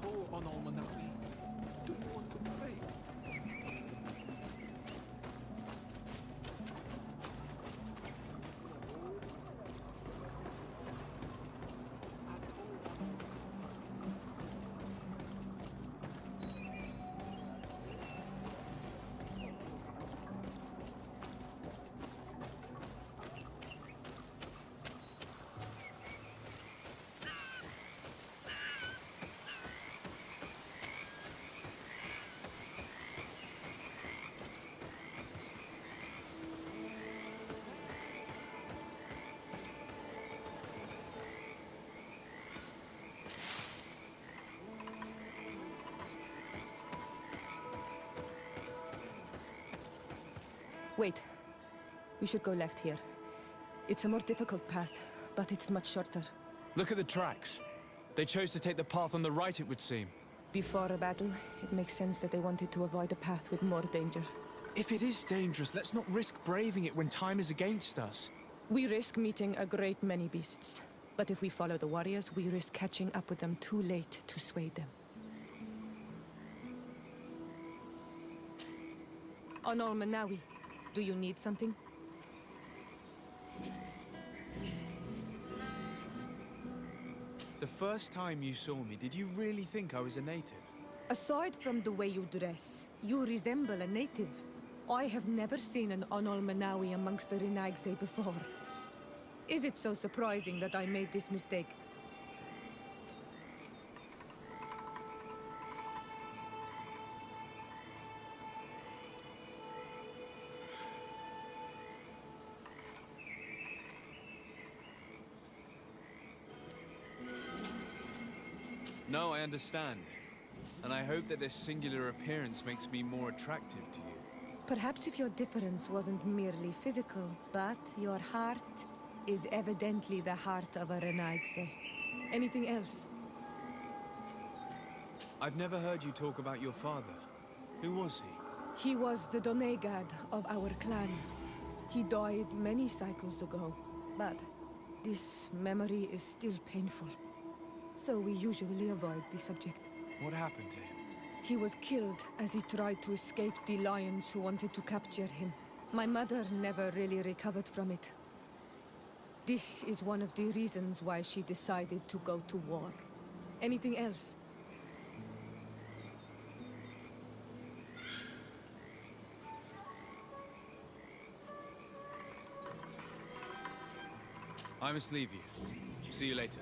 Atoll on Almanawi. Do you want to play? Wait. We should go left here. It's a more difficult path, but it's much shorter. Look at the tracks. They chose to take the path on the right, it would seem. Before a battle, it makes sense that they wanted to avoid a path with more danger. If it is dangerous, let's not risk braving it when time is against us. We risk meeting a great many beasts. But if we follow the warriors, we risk catching up with them too late to sway them. On Almanawi, do you need something? The first time you saw me, did you really think I was a native? Aside from the way you dress, you resemble a native. I have never seen an Onolmanawi amongst the Renagse before. Is it so surprising that I made this mistake? No, I understand. And I hope that this singular appearance makes me more attractive to you. Perhaps if your difference wasn't merely physical, but your heart is evidently the heart of a Renagse. Anything else? I've never heard you talk about your father. Who was he? He was the Donegad of our clan. He died many cycles ago, but this memory is still painful. So we usually avoid the subject. What happened to him? He was killed as he tried to escape the lions who wanted to capture him. My mother never really recovered from it. This is one of the reasons why she decided to go to war. Anything else? I must leave you. See you later.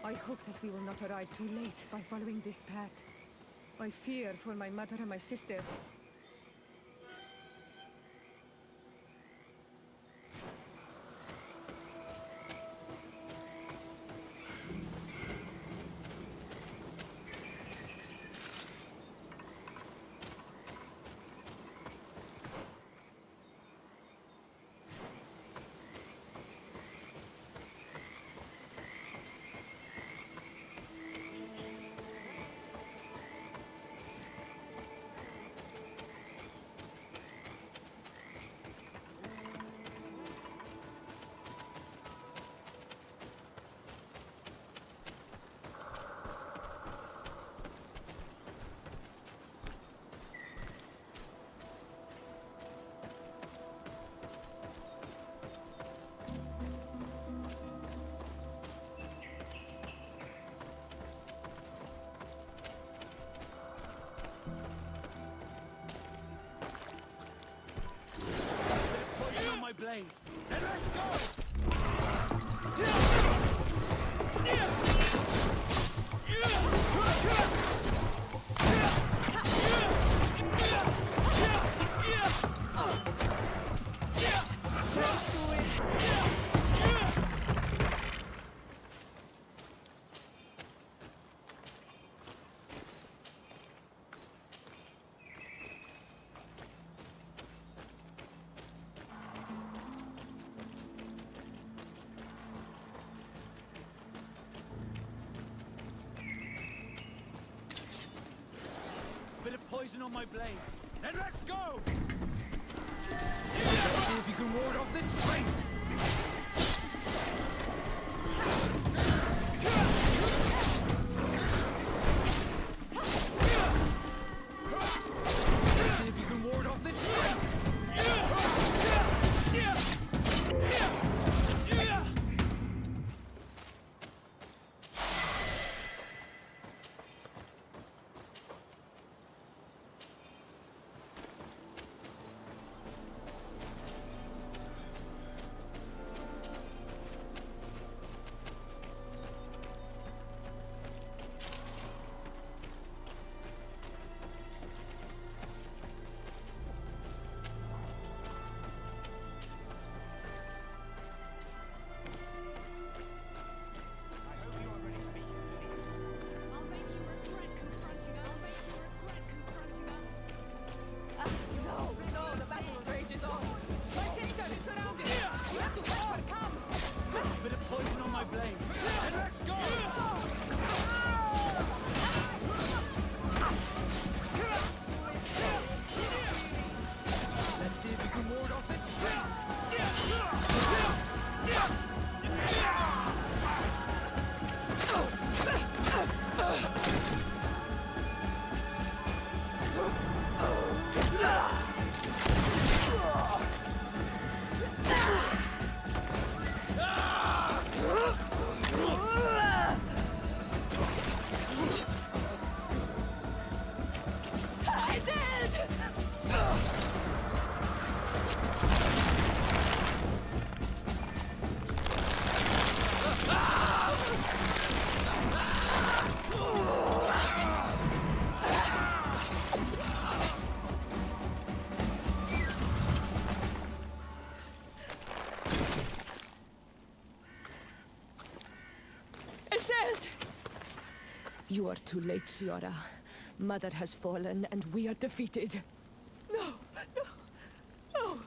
I hope that we will not arrive too late by following this path. I fear for my mother and my sister. poison on my blade. Then let's go! Let's see if you can ward off this fate! Let's see if you can ward off this fate! You are too late, Ciara. Mother has fallen, and we are defeated. No, no, no.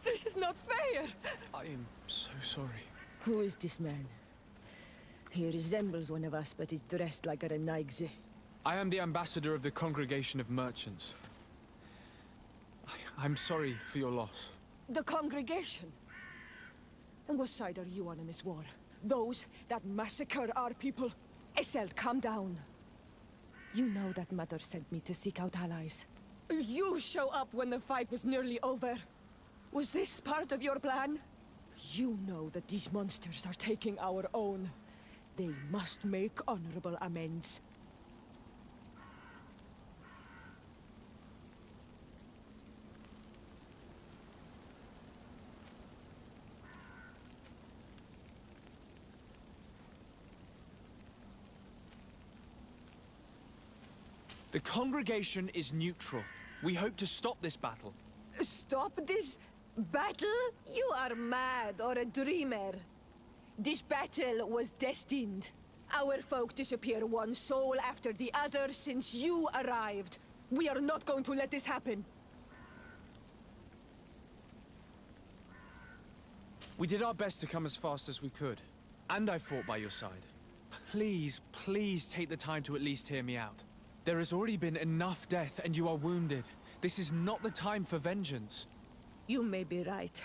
This is not fair. I am so sorry. Who is this man? He resembles one of us, but is dressed like a Renaigze. I am the ambassador of the Congregation of Merchants. I'm sorry for your loss. The congregation? And what side are you on in this war? Those that massacre our people? Esel, calm down. You know that Mother sent me to seek out allies. You show up when the fight was nearly over. Was this part of your plan? You know that these monsters are taking our own. They must make honorable amends. The congregation is neutral. We hope to stop this battle. Stop this battle? You are mad or a dreamer. This battle was destined. Our folk disappear one soul after the other since you arrived. We are not going to let this happen. We did our best to come as fast as we could. And I fought by your side. Please, please take the time to at least hear me out. There has already been enough death, and you are wounded. This is not the time for vengeance. You may be right.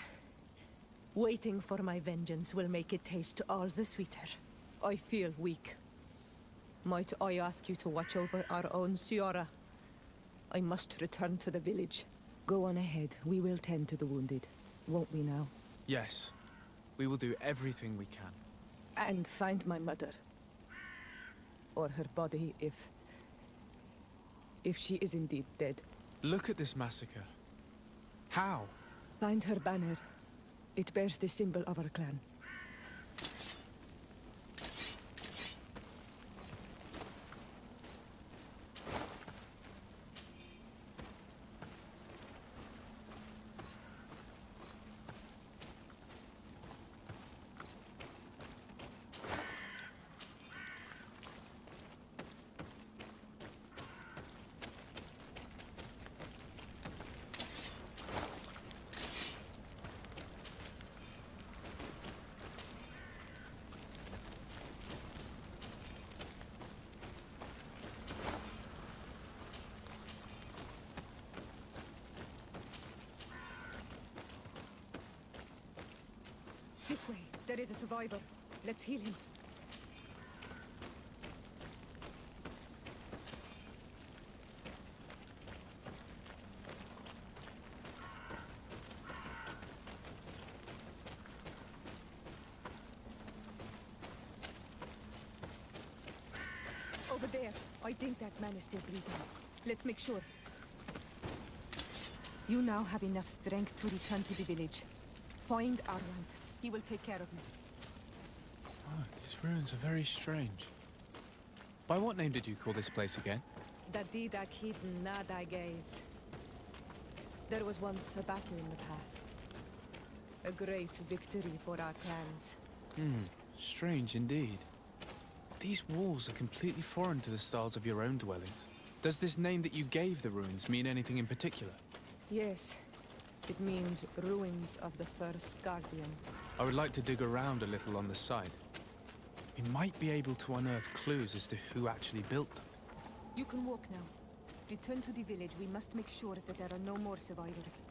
Waiting for my vengeance will make it taste all the sweeter. I feel weak. Might I ask you to watch over our own Ciara? I must return to the village. Go on ahead. We will tend to the wounded. Won't we now? Yes. We will do everything we can. And find my mother. Or her body, if she is indeed dead. Look at this massacre. How? Find her banner. It bears the symbol of our clan. This way. There is a survivor. Let's heal him. Over there. I think that man is still breathing. Let's make sure. You now have enough strength to return to the village. Find Arland. He will take care of you. Oh, these ruins are very strange. By what name did you call this place again? Dadidak hidden nada gaze. There was once a battle in the past. A great victory for our clans. Strange indeed. These walls are completely foreign to the styles of your own dwellings. Does this name that you gave the ruins mean anything in particular? Yes. It means ruins of the first guardian. I would like to dig around a little on the side. We might be able to unearth clues as to who actually built them. You can walk now. Return to the village. We must make sure that there are no more survivors.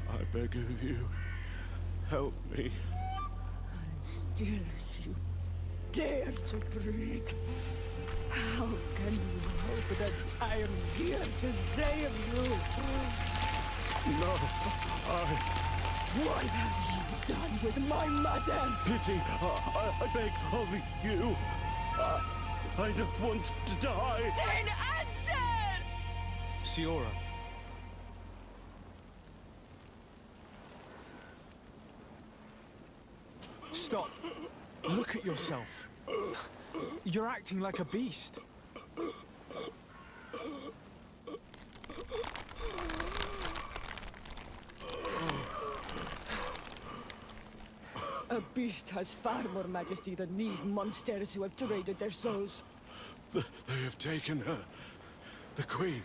I beg of you, help me. And still you dare to breathe. How can you hope that I am here to save you? No, What have you done with my mother? pity, I beg of you. I don't want to die. Then answer! Siora. Stop. Look at yourself. You're acting like a beast. A beast has far more majesty than these monsters who have traded their souls. They have taken her. The Queen.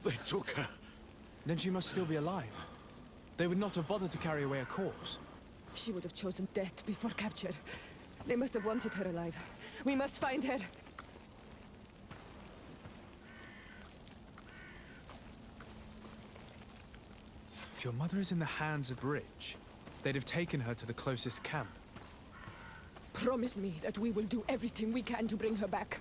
They took her. Then she must still be alive. They would not have bothered to carry away a corpse. She would have chosen death before capture. They must have wanted her alive. We must find her. If your mother is in the hands of rich, they'd have taken her to the closest camp. Promise me that we will do everything we can to bring her back.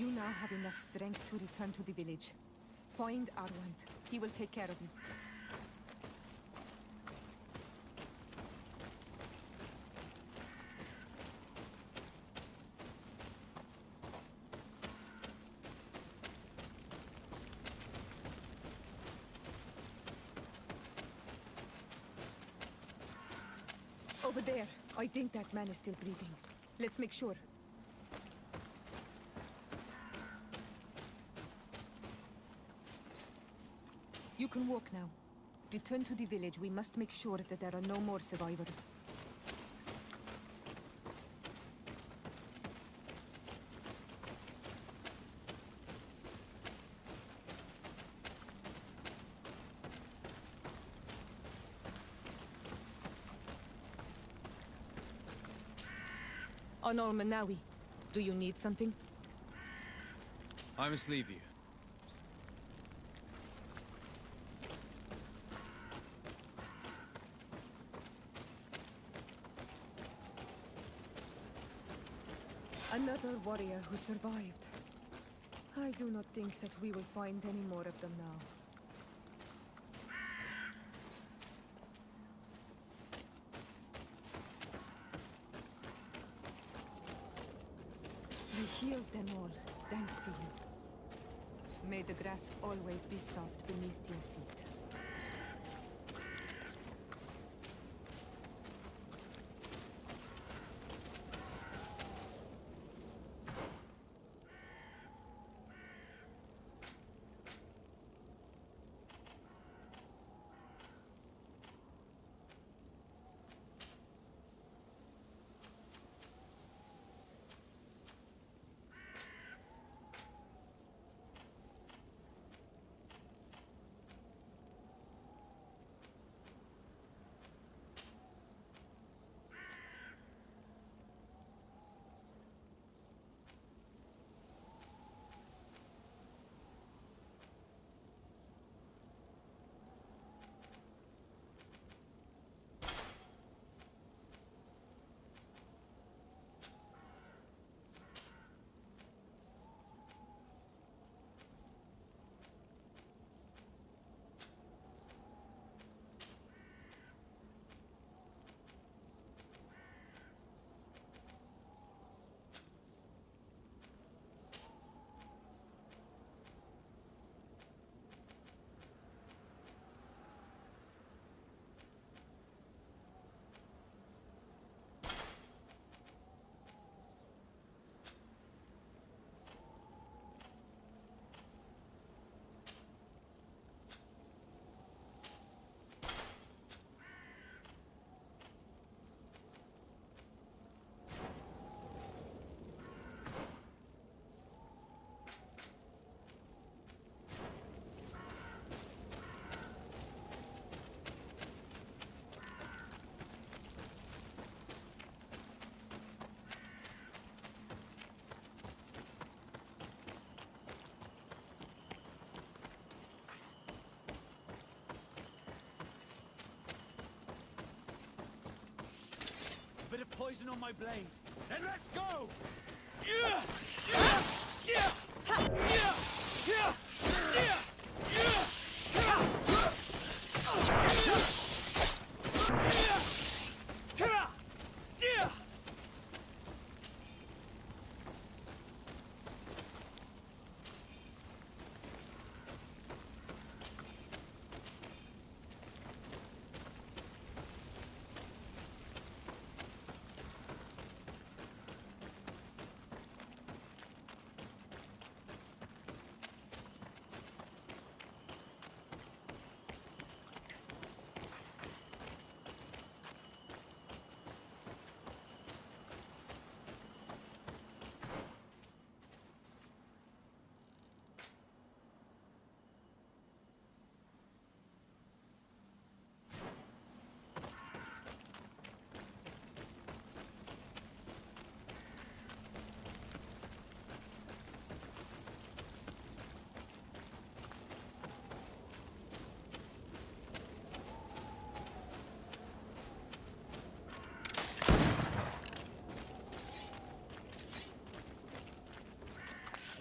You now have enough strength to return to the village. Find Arwand. He will take care of you. Over there. I think that man is still breathing. Let's make sure. You can walk now. Return to the village. We must make sure that there are no more survivors. Honor Manawi, do you need something? I must leave you. Another warrior who survived. I do not think that we will find any more of them now. We healed them all, thanks to you. May the grass always be soft beneath your feet. Bit of poison on my blade. Then let's go!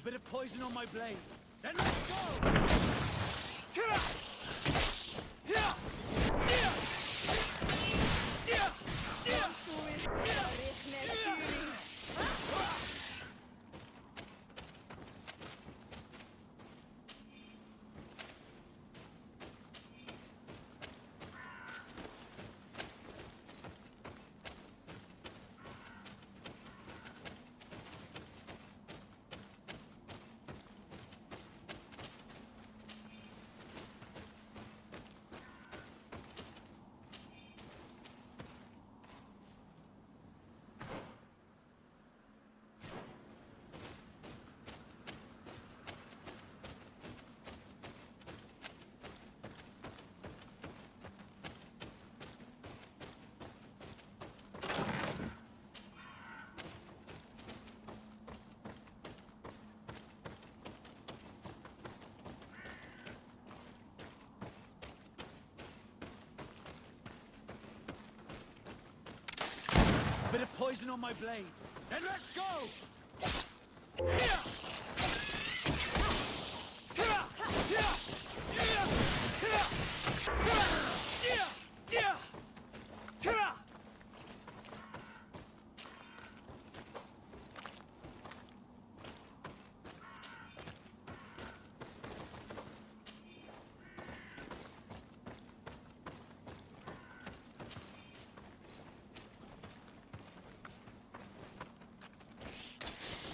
A bit of poison on my blade. Then let's go! A bit of poison on my blade. Then let's go!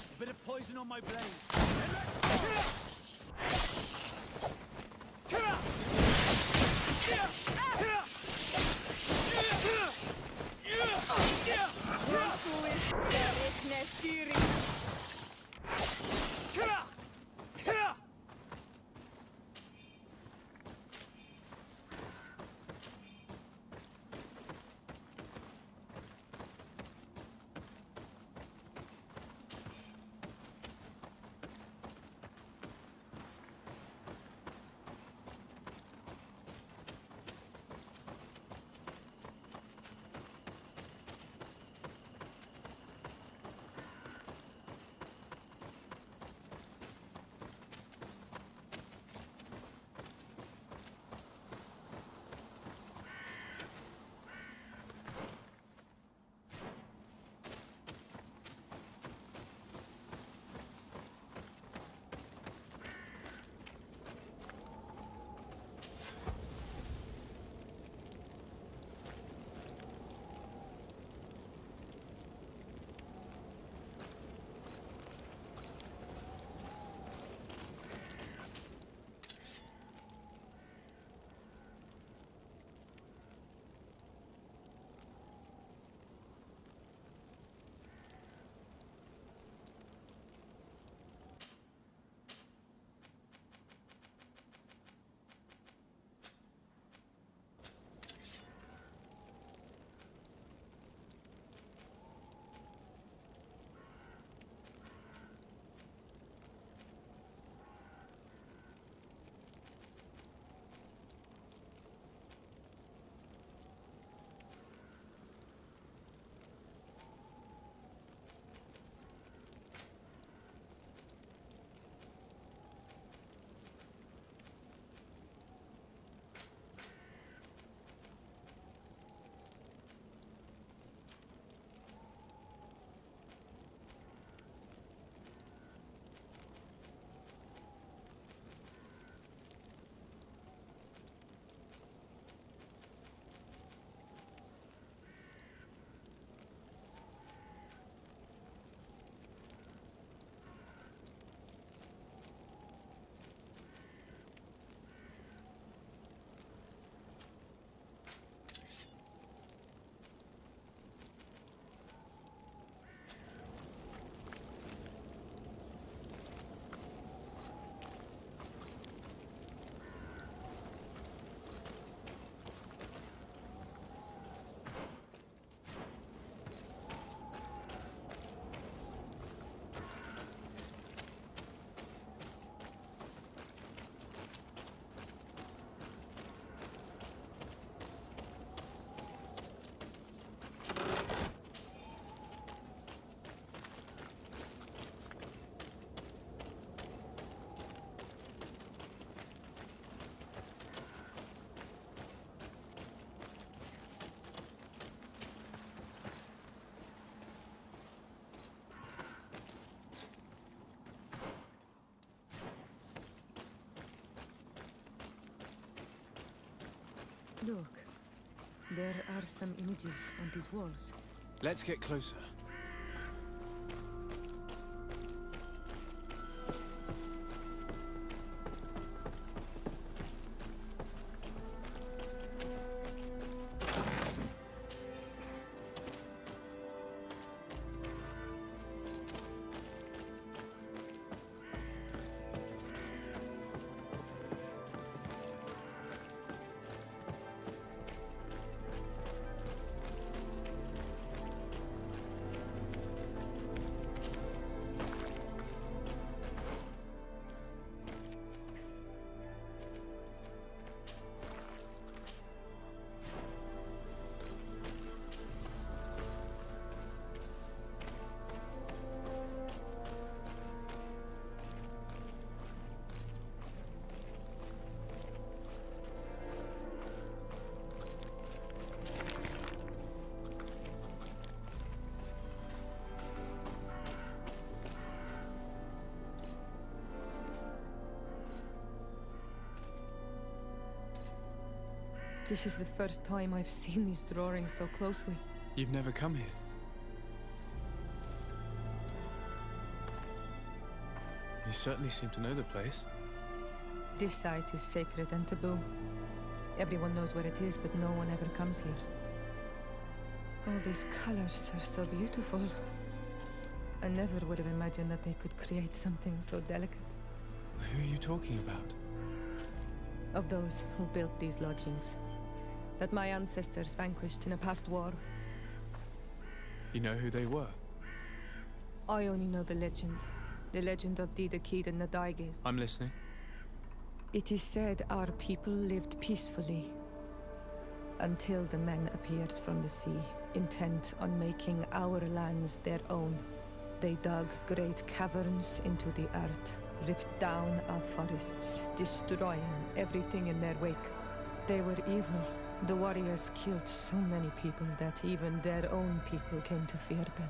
A bit of poison on my blade. Then let's Look, there are some images on these walls. Let's get closer. This is the first time I've seen these drawings so closely. You've never come here. You certainly seem to know the place. This site is sacred and taboo. Everyone knows where it is, but no one ever comes here. All these colors are so beautiful. I never would have imagined that they could create something so delicate. Who are you talking about? Of those who built these lodgings. That my ancestors vanquished in a past war. You know who they were? I only know the legend. The legend of the Kid and the Daiges. I'm listening. It is said our people lived peacefully until the men appeared from the sea, intent on making our lands their own. They dug great caverns into the earth, ripped down our forests, destroying everything in their wake. They were evil. The warriors killed so many people that even their own people came to fear them.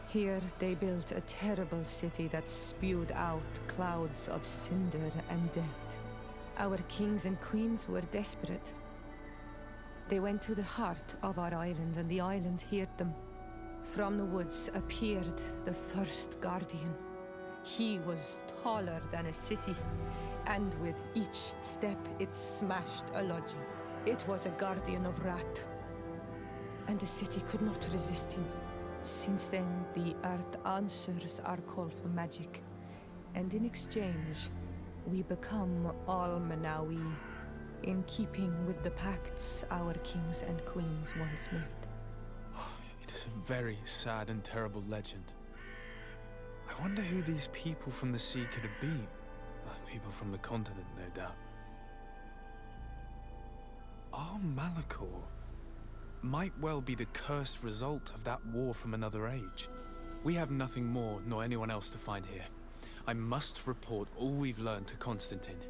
Here they built a terrible city that spewed out clouds of cinder and death. Our kings and queens were desperate. They went to the heart of our island, and the island heard them. From the woods appeared the first guardian. He was taller than a city, and with each step it smashed a lodging. It was a guardian of Rat, and the city could not resist him. Since then, the earth answers our call for magic, and in exchange, we become Almanawi, in keeping with the pacts our kings and queens once made. It is a very sad and terrible legend. I wonder who these people from the sea could have been. People from the continent, no doubt. Our Malachor might well be the cursed result of that war from another age. We have nothing more nor anyone else to find here. I must report all we've learned to Constantine.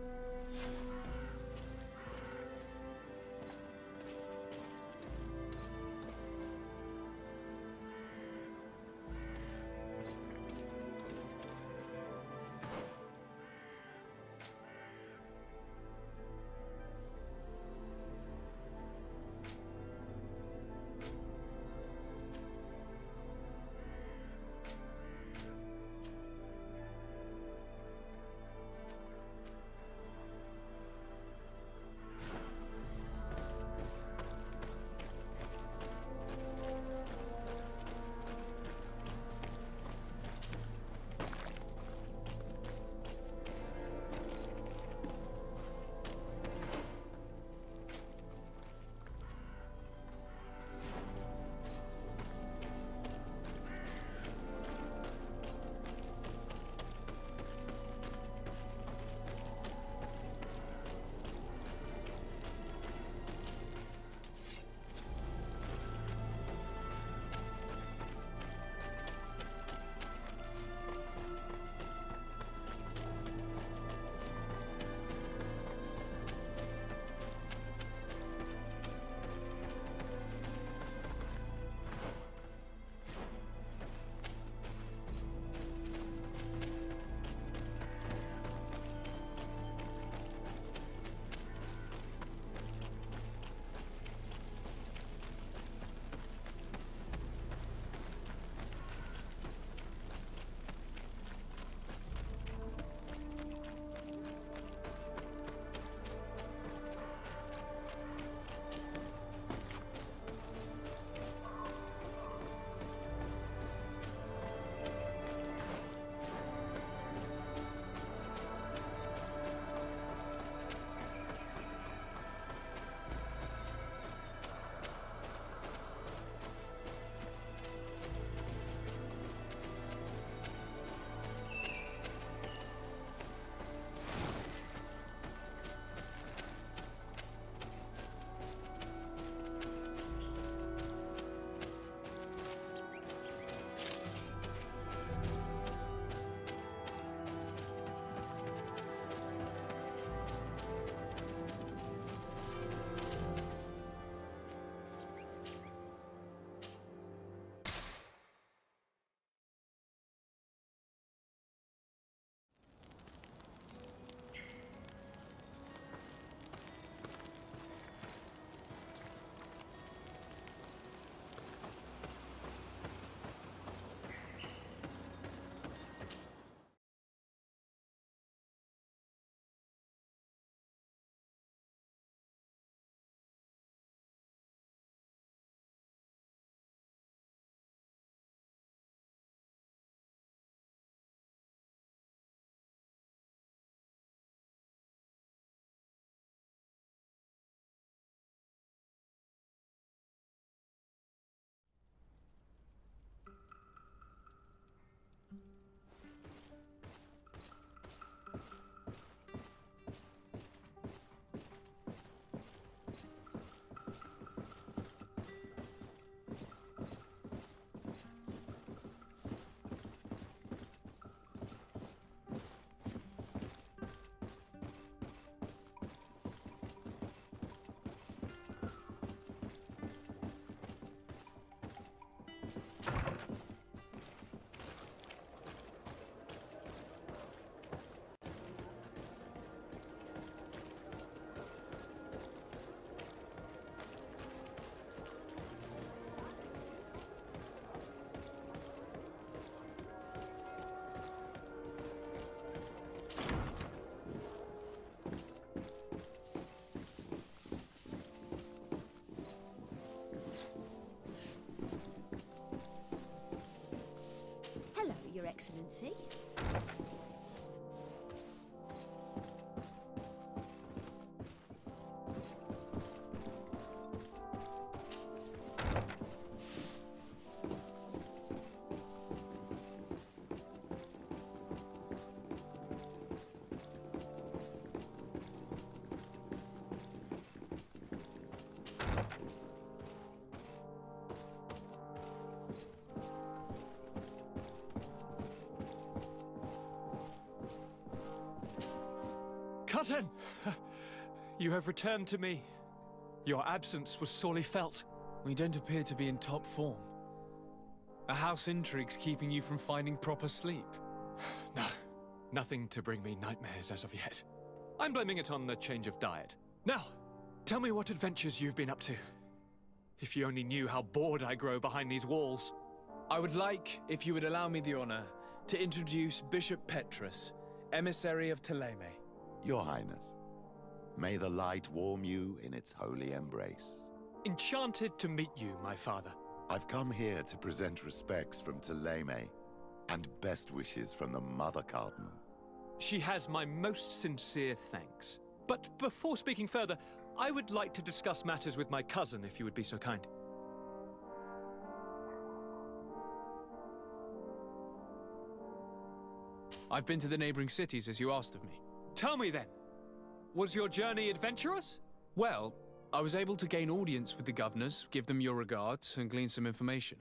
fancy. Cousin! You have returned to me. Your absence was sorely felt. We don't appear to be in top form. A house intrigue's keeping you from finding proper sleep. No, nothing to bring me nightmares as of yet. I'm blaming it on the change of diet. Now, tell me what adventures you've been up to. If you only knew how bored I grow behind these walls. I would like, if you would allow me the honor, to introduce Bishop Petrus, emissary of Ptolemy. Your Highness, may the light warm you in its holy embrace. Enchanted to meet you, my father. I've come here to present respects from Ptolemy, and best wishes from the Mother Cardinal. She has my most sincere thanks. But before speaking further, I would like to discuss matters with my cousin, if you would be so kind. I've been to the neighboring cities, as you asked of me. Tell me then, was your journey adventurous? Well, I was able to gain audience with the governors, give them your regards, and glean some information.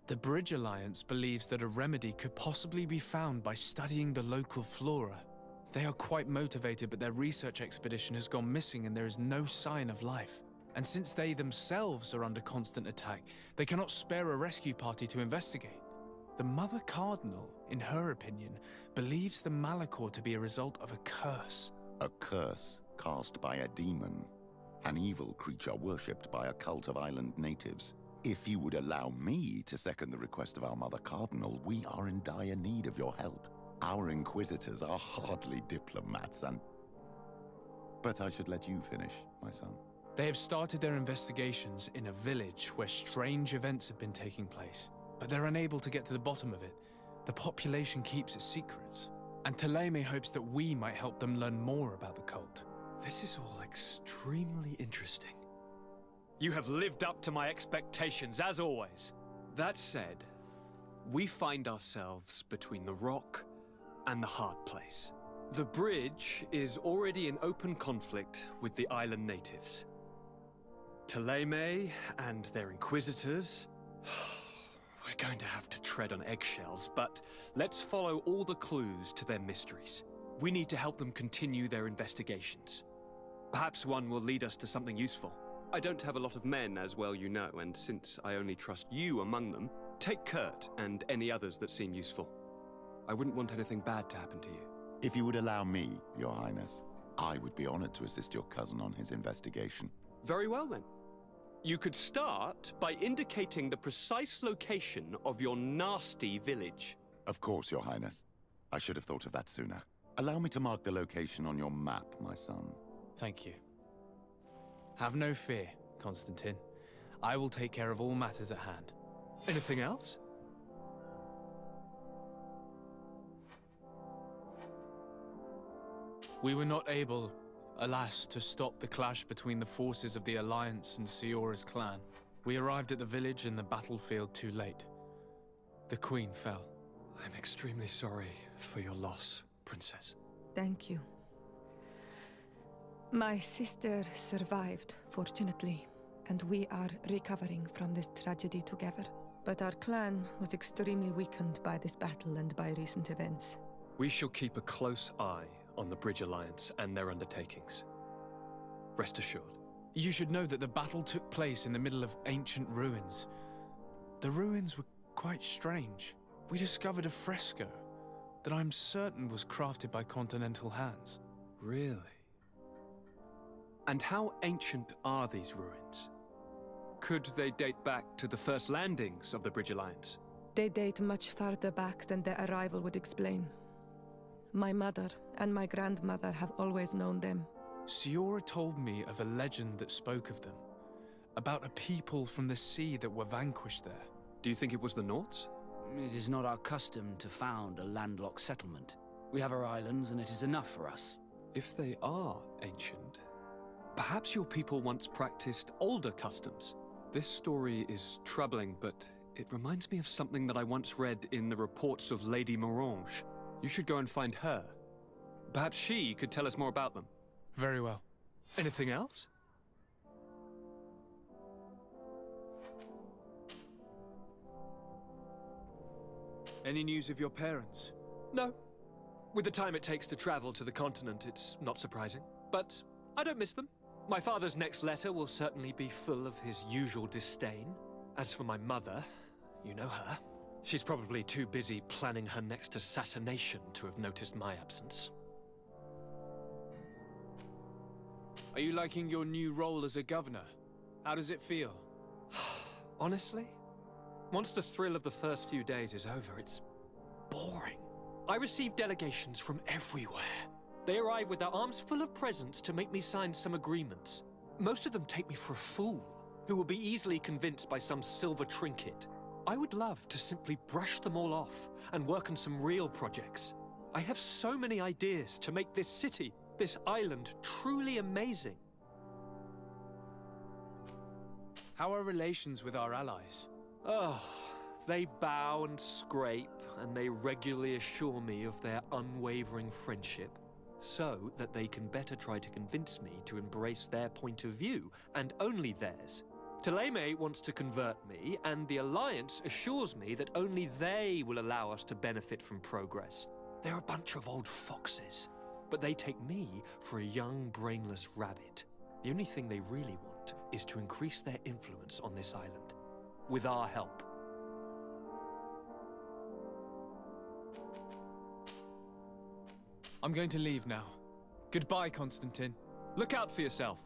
The Bridge Alliance believes that a remedy could possibly be found by studying the local flora. They are quite motivated, but their research expedition has gone missing and there is no sign of life. And since they themselves are under constant attack, they cannot spare a rescue party to investigate. The Mother Cardinal, in her opinion, believes the Malachor to be a result of a curse. A curse cast by a demon, an evil creature worshipped by a cult of island natives. If you would allow me to second the request of our Mother Cardinal, we are in dire need of your help. Our inquisitors are hardly diplomats But I should let you finish, my son. They have started their investigations in a village where strange events have been taking place, but they're unable to get to the bottom of it. The population keeps its secrets, and Ptolemy hopes that we might help them learn more about the cult. This is all extremely interesting. You have lived up to my expectations, as always. That said, we find ourselves between the rock and the hard place. The bridge is already in open conflict with the island natives. Ptolemy and their inquisitors... We're going to have to tread on eggshells, but let's follow all the clues to their mysteries. We need to help them continue their investigations. Perhaps one will lead us to something useful. I don't have a lot of men, as well you know, and since I only trust you among them, take Kurt and any others that seem useful. I wouldn't want anything bad to happen to you. If you would allow me, Your Highness, I would be honored to assist your cousin on his investigation. Very well, then. You could start by indicating the precise location of your nasty village. Of course, Your Highness. I should have thought of that sooner. Allow me to mark the location on your map, my son. Thank you. Have no fear, Constantine. I will take care of all matters at hand. Anything else? We were not able, alas, to stop the clash between the forces of the Alliance and Siora's clan. We arrived at the village and the battlefield too late. The Queen fell. I'm extremely sorry for your loss, Princess. Thank you. My sister survived, fortunately, and we are recovering from this tragedy together. But our clan was extremely weakened by this battle and by recent events. We shall keep a close eye on the Bridge Alliance and their undertakings. Rest assured. You should know that the battle took place in the middle of ancient ruins. The ruins were quite strange. We discovered a fresco that I'm certain was crafted by continental hands. Really? And how ancient are these ruins? Could they date back to the first landings of the Bridge Alliance? They date much farther back than their arrival would explain. My mother and my grandmother have always known them. Siora told me of a legend that spoke of them, about a people from the sea that were vanquished there. Do you think it was the Nauts? It is not our custom to found a landlocked settlement. We have our islands, and it is enough for us. If they are ancient, perhaps your people once practiced older customs. This story is troubling, but it reminds me of something that I once read in the reports of Lady Morange. You should go and find her. Perhaps she could tell us more about them. Very well. Anything else? Any news of your parents? No. With the time it takes to travel to the continent, it's not surprising. But I don't miss them. My father's next letter will certainly be full of his usual disdain. As for my mother, you know her. She's probably too busy planning her next assassination to have noticed my absence. Are you liking your new role as a governor? How does it feel? Honestly, once the thrill of the first few days is over, it's boring. I receive delegations from everywhere. They arrive with their arms full of presents to make me sign some agreements. Most of them take me for a fool, who will be easily convinced by some silver trinket. I would love to simply brush them all off and work on some real projects. I have so many ideas to make this city, this island, truly amazing. How are relations with our allies? Oh, they bow and scrape, and they regularly assure me of their unwavering friendship, so that they can better try to convince me to embrace their point of view, and only theirs. Teleme wants to convert me, and the Alliance assures me that only they will allow us to benefit from progress. They're a bunch of old foxes, but they take me for a young, brainless rabbit. The only thing they really want is to increase their influence on this island, with our help. I'm going to leave now. Goodbye, Constantine. Look out for yourself.